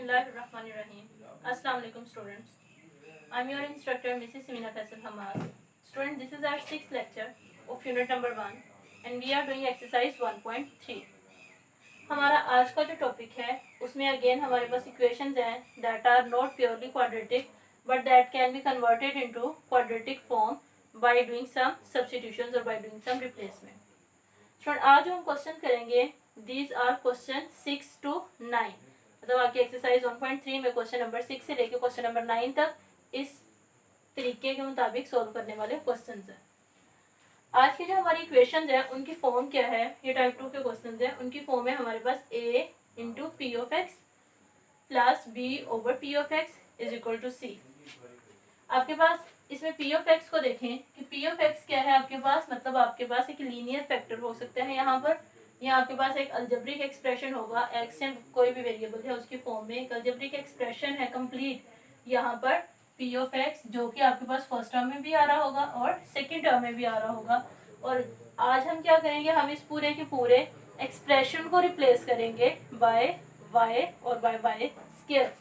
Bismillahirrahmanirrahim. Assalamu alaikum students. I'm your instructor Mrs. Simina Faisal Hamas. Students, this is our 6th lecture of unit number 1 and we are doing exercise 1.3. हमारा आज का जो topic है उसमें again हमारे पास equations हैं that are not purely quadratic but that can be converted into quadratic form by doing some substitutions or by doing some replacement. Student आज हम क्वेश्चन करेंगे these are question 6 to 9, मतलब आपकी exercise 1.3 में question number 6 से लेकर question number 9 तक इस तरीके के मुताबिक सॉल्व करने वाले क्वेश्चंस हैं। आज की जो हमारी इक्वेशंस हैं उनकी फॉर्म क्या है, ये टाइप 2 के क्वेश्चंस हैं, उनकी फॉर्म है हमारे पास a into P of X plus B over P of X is equal to C. आपके पास इसमें पी ऑफ एक्स को देखें कि पी ऑफ एक्स क्या है आपके पास, मतलब आपके पास एक लीनियर फैक्टर हो सकता है यहाँ पर, या आपके पास एक अलजेब्रिक एक्सप्रेशन होगा, एक्स एंड कोई भी वेरिएबल है उसकी फॉर्म में एक अलजेब्रिक एक्सप्रेशन है कंप्लीट यहाँ पर पी ऑफ एक्स, जो कि आपके पास फर्स्ट टर्म में भी आ रहा होगा और सेकेंड टर्म में भी आ रहा होगा। और आज हम क्या करेंगे, हम इस पूरे के पूरे एक्सप्रेशन को रिप्लेस करेंगे बाय वाई और बाय वाई स्क्वायर।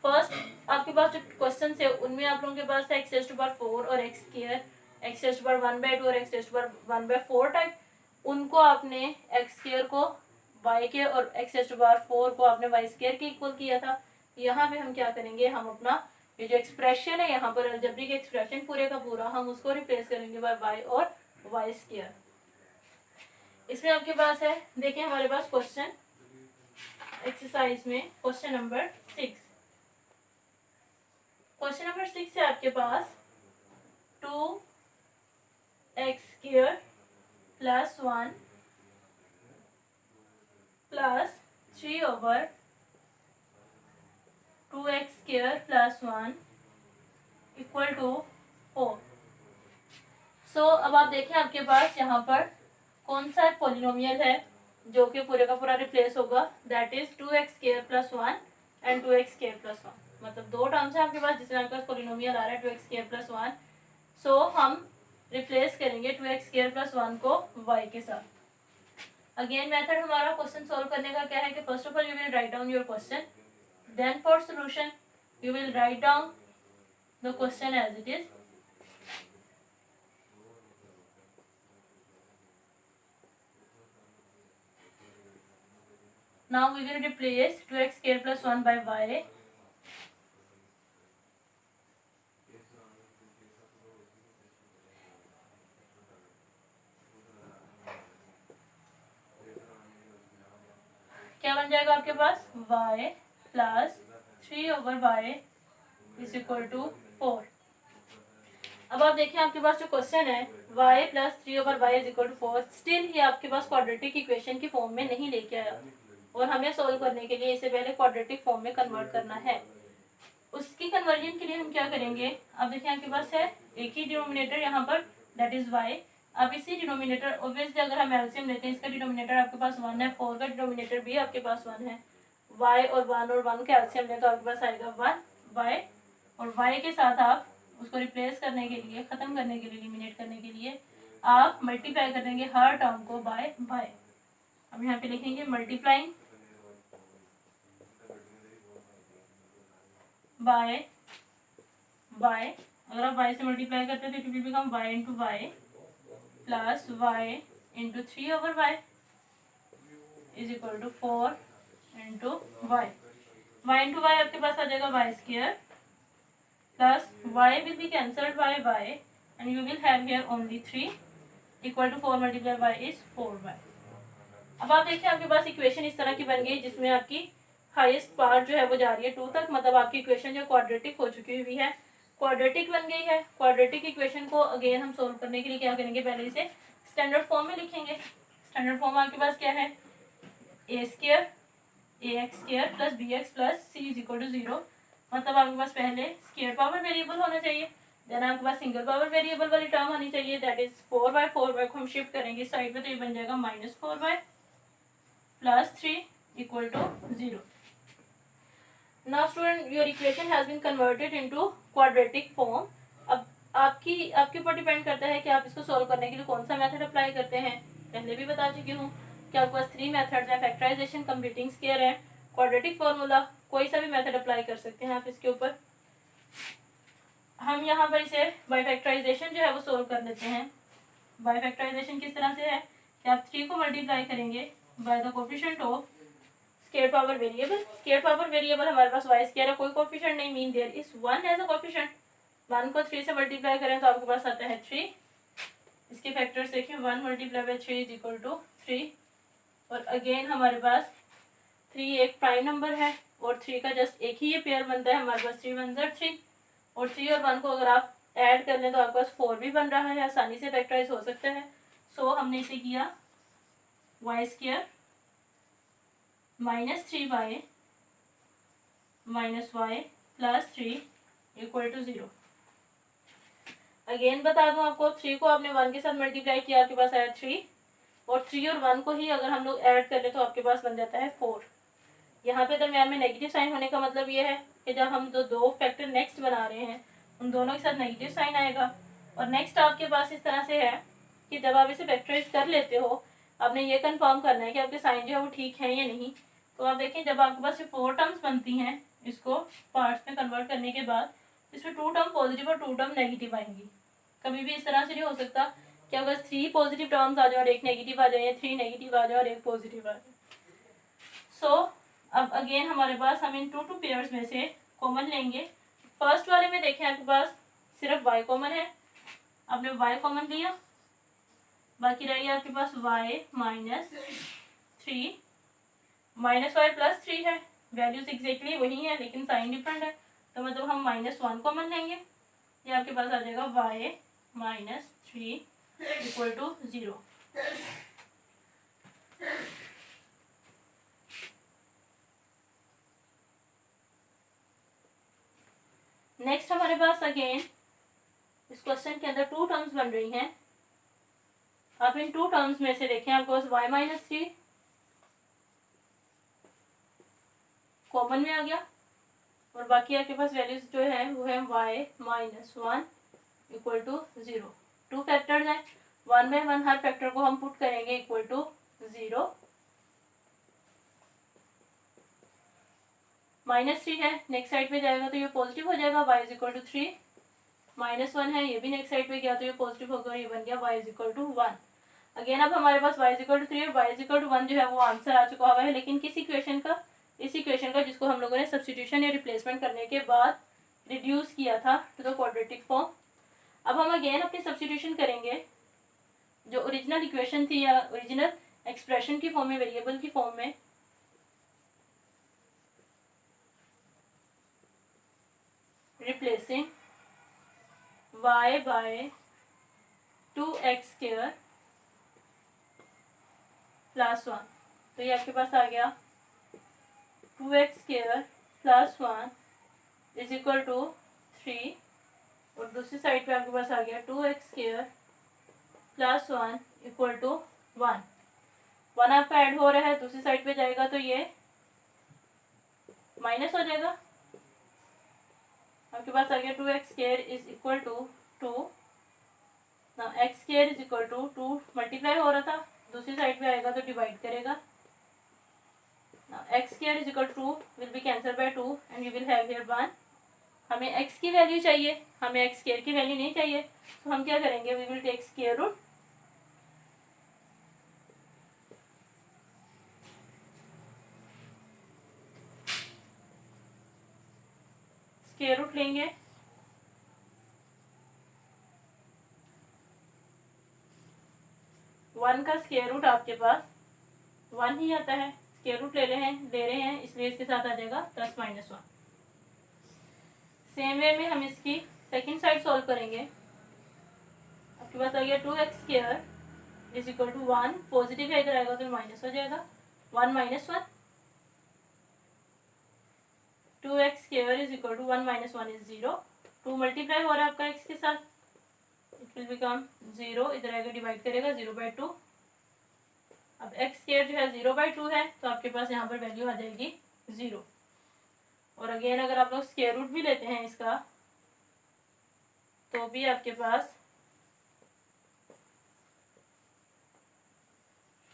फर्स्ट आपके पास जो क्वेश्चन है उनमें आप लोगों के पास है एक्स रेज़ टू पावर 4 और x square, x raise to power 1/2 और x raise to power 1/4 type, उनको आपने एक्स स्क्वायर को वाई के और एक्स रेज़ टू पावर 4 को आपने वाई स्क्वायर के इक्वल किया था। यहाँ पे हम क्या करेंगे, हम अपना ये जो एक्सप्रेशन है यहाँ पर अलजेब्रिक एक्सप्रेशन पूरे का पूरा हम उसको रिप्लेस करेंगे बाय वाई और वाई स्क्वायर। इसमें आपके पास है, देखिए हमारे पास क्वेश्चन एक्सरसाइज में क्वेश्चन नंबर 6, क्वेश्चन नंबर 6 है आपके पास 2x² plus 1 plus 3 over 2x² plus 1 equal to 4। So अब आप देखें आपके पास यहाँ पर कौन सा पॉलिनोमियल है जो कि पूरे का पूरा रिप्लेस होगा, that is 2x² plus 1 and 2x² plus 1, मतलब दो टर्म्स है आपके पास जिसमें आपके पास पॉलिनोमियल आ रहा है 2x² प्लस 1। सो हम रिप्लेस करेंगे 2x² प्लस 1 को y के साथ। अगेन मेथड हमारा क्वेश्चन सॉल्व करने का क्या है कि first of all you will write down your question, then for solution you will write down the question as it is. Now we will replace 2x² plus 1 by y. क्या बन जाएगा आपके पास y plus 3 over y is equal to 4। अब आप देखिए आपके पास जो क्वेश्चन है y plus 3 over y is equal to 4, still ये आपके पास क्वाड्रेटिक इक्वेशन की फॉर्म में नहीं लेके आया और हमें सॉल्व करने के लिए इसे पहले क्वाड्रेटिक फॉर्म में कन्वर्ट करना है। उसकी कन्वर्जन के लिए हम क्या करेंगे, अब देखिए आपके पास है एक ही डिनोमिनेटर यहाँ पर दैट इज y। अब इसी डिनोमिनेटर ऑब्वियसली अगर हम एलसीएम लेते हैं, इसका डिनोमिनेटर आपके पास 1 है, 4 का डिनोमिनेटर भी आपके पास 1 है, y और 1 का एलसीएम लें तो आपके पास आएगा 1 y, और y के साथ आप उसको रिप्लेस करने के लिए, खत्म करने के लिए, एलिमिनेट करने के लिए आप मल्टीप्लाई कर देंगे हर टर्म को बाय y। अब यहाँ पे लिखेंगे मल्टीप्लाइंग बाय y, अगर आप y से मल्टीप्लाई करते हैं तो it will become y into y plus y into 3 over y is equal to 4 into y। y into y आपके पास आ जाएगा y square plus y will be cancelled by y and you will have here only 3 equal to 4 multiply y is 4y। अब आप देखिए आपके पास equation इस तरह की बन गई जिसमें आपकी हाईएस्ट पार्ट जो है वो जा रही है 2 तक, मतलब आपकी इक्वेशन जो क्वाड्रेटिक हो चुकी हुई है, क्वाड्रेटिक बन गई है। क्वाड्रेटिक इक्वेशन को अगेन हम सोल्व करने के लिए क्या करेंगे, पहले इसे स्टैंडर्ड फॉर्म में लिखेंगे। स्टैंडर्ड फॉर्म आपके पास क्या है, a² ax² plus bx plus c is equal to 0, मतलब आपके पास पहले स्क्वायर पावर वेरिएबल होना चाहिए, देन आपके पास सिंगल पावर वेरिएबल वाली टर्म होनी चाहिए, दैट इज 4y। 4y को हम शिफ्ट करेंगे साइड में तो ये बन जाएगा -4y plus 3 equal to 0। Now student, your equation has been converted into quadratic form. अब आपके ऊपर डिपेंड करता है कि आप इसको सॉल्व करने के लिए कौन सा मेथड अप्लाई करते हैं। पहले भी बता चुकी हूँ कि आपके पास 3 मेथड्स हैं, फैक्टराइजेशन, कंप्लीटिंग स्क्वायर है, क्वाड्रेटिक फार्मूला कोई सा भी मेथड अप्लाई कर सकते हैं आप इसके ऊपर। हम यहाँ पर इसे बाय फैक्टराइजेशन जो है वो सोल्व कर लेते हैं। बाय फैक्टराइजेशन किस तरह से है कि आप 3 को मल्टीप्लाई करेंगे by the coefficient of square power variable. Square power variable हमारे पास वाई स्केयर है, कोई कोफिशिएंट नहीं, mean there is 1 as a coefficient. 1 को 3 से मल्टीप्लाई करें तो आपके पास आता है 3। इसके फैक्टर्स देखिए, 1 multiply by 3 is equal to 3। और अगेन हमारे पास 3 एक प्राइम नंबर है और 3 का जस्ट एक ही ये पेयर बनता है हमारे पास, 3 1 ज़ा 3। और 3 और 1 को अगर आप ऐड कर लें तो आपके पास 4 भी बन रहा है, आसानी से फैक्टराइज हो सकता है। सो हमने इसे किया y square -3y -y plus 3 equal to 0। Again बता दूं आपको, 3 को आपने 1 के साथ मल्टीप्लाई किया, आपके पास आया 3। और 3 और 1 को ही अगर हम लोग ऐड कर ले तो आपके पास बन जाता है 4। यहाँ पे दरम्यान में नेगेटिव साइन होने का मतलब ये है कि जब हम दो फैक्टर नेक्स्ट बना रहे हैं उन दोनों के साथ नेगेटिव साइन आएगा। और नेक्स्ट आपके पास इस तरह से है कि जब आप इसे फैक्टराइज कर लेते हो, आपने ये कंफर्म करना है कि आपके साइन जो है वो ठीक है या नहीं। तो आप देखें, जब आपके पास ये 4 टर्म्स बनती हैं, इसको पार्ट्स में कन्वर्ट करने के बाद इसमें 2 टर्म पॉजिटिव और 2 टर्म नेगेटिव आएंगी। कभी भी इस तरह से नहीं हो सकता कि अगर 3 पॉजिटिव टर्म्स आ जाए और एक नेगेटिव आ जाए, या 3 नेगेटिव आ जाए और एक पॉजिटिव आ जाए। सो अब अगेन हमारे पास, हम इन 2 पेयर्स में से कॉमन लेंगे। फर्स्ट वाले में देखें आपके पास सिर्फ y कॉमन है, आपने y कॉमन लिया, बाकी रह गया आपके पास y -3 -y प्लस 3 है। वैल्यूज एग्जैक्टली वही है लेकिन साइन डिफरेंट है, तो मतलब हम -1 कॉमन लेंगे। ये आपके पास आ जाएगा y -3 इक्वल टू 0। नेक्स्ट हमारे पास अगेन इस क्वेश्चन के अंदर 2 टर्म्स बन रही हैं। आप इन 2 टर्म्स में से देखें, आपके पास y -3 कॉमन में आ गया और बाकी आपके पास वैल्यूज जो है वो है y -1 इक्वल टू 0। 2 फैक्टर्स हैं, 1 बाय 1 हर फैक्टर को हम पुट करेंगे इक्वल टू 0। -3 है, नेक्स्ट साइड पे जाएगा तो ये पॉजिटिव हो जाएगा, y इज इक्वल टू 3। -1 है, ये भी नेक्स्ट साइड पे गया तो ये पॉजिटिव होगा, ये बन गया y is equal to 1। Again अब हमारे पास y इज इक्वल टू 3 और y इज इक्वल टू 1 जो है वो आंसर आ चुका हुआ है, लेकिन किस इक्वेशन का, इस इक्वेशन का जिसको हम लोगों ने सब्स्टिट्यूशन या रिप्लेसमेंट करने के बाद रिड्यूस किया था टू द क्वाड्रेटिक फॉर्म। अब हम अगेन अपनी सब्स्टिट्यूशन करेंगे, जो ओरिजिनल इक्वेशन थी या ओरिजिनल एक्सप्रेशन की फॉर्म में, वेरिएबल की फॉर्म में, replacing y by 2x square plus 1। तो ये आपके पास आ गया 2x square plus 1 is equal to 3। और दूसरी साइड पे आपके पास आ गया 2x square plus 1 equal to 1। 1 आपका ऐड हो रहा है, दूसरी साइड पे जाएगा तो ये माइनस हो जाएगा। आपके पास आ गया 2x square is equal to 2। ना x square is equal to 2 multiply हो रहा था, दूसरी साइड पे आएगा तो डिवाइड करेगा। Now x square is equal to 2 will be cancelled by 2 and we will have here 1। हमें x की वैल्यू चाहिए, हमें x स्क्वायर की वैल्यू नहीं चाहिए, तो हम क्या करेंगे, we will take square root. Square root लेंगे, वन का स्क्वायर रूट आपके पास 1 ही आता है, स्क्वायर रूट ले रहे हैं इसलिए इसके साथ आ जाएगा +-1। सेम वे में हम इसकी सेकंड साइड सॉल्व करेंगे। आपके पास आ गया 2x square is equal to 1, positive है इधर आएगा तो माइनस हो जाएगा, 1 - 1। 2x square is equal to 1 - 1 is 0। 2 multiply हो रहा है आपका x के साथ, इट विल बिकम 0, इधर आएगा डिवाइड करेगा 0/2। अब x स्क्वायर जो है 0/2 है तो आपके पास यहाँ पर वैल्यू आ जाएगी 0। और अगेन अगर आप लोग स्क्वायर रूट भी लेते हैं इसका तो भी आपके पास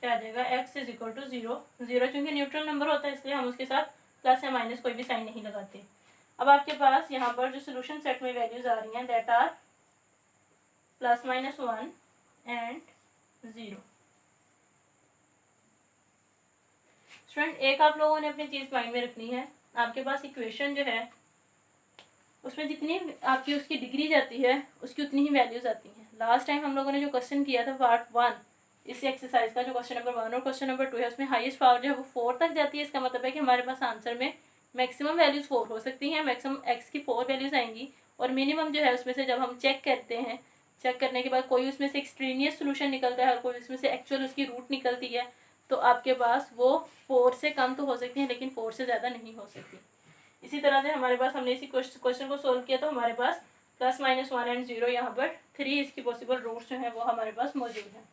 क्या आ जाएगा, x इज इक्वल टू 0। 0 चूंकि न्यूट्रल नंबर होता है इसलिए हम उसके साथ प्लस या माइनस कोई भी साइन नहीं लगाते। अब आपके पास यहाँ पर जो सोल्यूशन सेट में वैल्यूज आ रही हैं that are plus minus 1 and 0। Student एक आप लोगों ने अपनी चीज़ माइंड में रखनी है, आपके पास इक्वेशन जो है उसमें जितनी आपकी उसकी डिग्री जाती है उसकी उतनी ही वैल्यूज आती हैं। लास्ट टाइम हम लोगों ने जो क्वेश्चन किया था पार्ट 1 इस एक्सरसाइज का, जो क्वेश्चन नंबर 1 और क्वेश्चन नंबर 2 है, उसमें हाईएस्ट पावर जो है वो 4 तक जाती है। इसका मतलब है कि हमारे पास आंसर में मैक्सिमम वैल्यूज 4 हो सकती हैं, मैक्सिमम एक्स की 4 वैल्यूज आएंगी और मिनिमम जो है उसमें से जब हम चेक करते हैं, चेक करने के बाद कोई उसमें से एक्सट्रीनियस सोल्यूशन निकलता है और कोई उसमें से एक्चुअल उसकी रूट निकलती है, तो आपके पास वो 4 से कम तो हो सकती है लेकिन 4 से ज़्यादा नहीं हो सकती। इसी तरह से हमारे पास हमने इसी क्वेश्चन को सोल्व किया तो हमारे पास प्लस माइनस 1 एंड 0 यहाँ पर 3 इसकी पॉसिबल रूट्स जो हैं वो हमारे पास मौजूद हैं।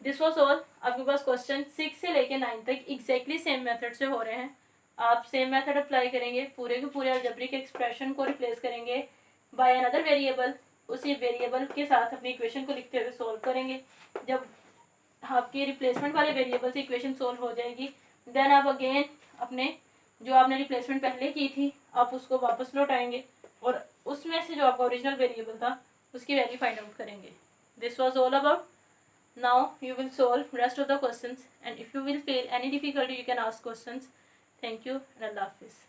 This was all. आपके पास क्वेश्चन 6 से लेके 9 तक एग्जैक्टली सेम मेथड से हो रहे हैं। आप सेम मेथड अप्लाई करेंगे, पूरे के पूरे अलजेब्रिक एक्सप्रेशन को रिप्लेस करेंगे बाय अनदर वेरिएबल, उसी वेरिएबल के साथ अपनी इक्वेशन को लिखते हुए सोल्व करेंगे। जब आपकी रिप्लेसमेंट वाले वेरिएबल से इक्वेशन सोल्व हो जाएगी देन आप अगेन अपने जो आपने रिप्लेसमेंट पहले की थी आप उसको वापस लौटाएंगे और उसमें से जो आपका ओरिजिनल वेरिएबल था उसकी वैल्यू फाइंड आउट करेंगे। This was all about. Now you will solve rest of the questions and if you will feel any difficulty you can ask questions. Thank you and Allah Hafiz.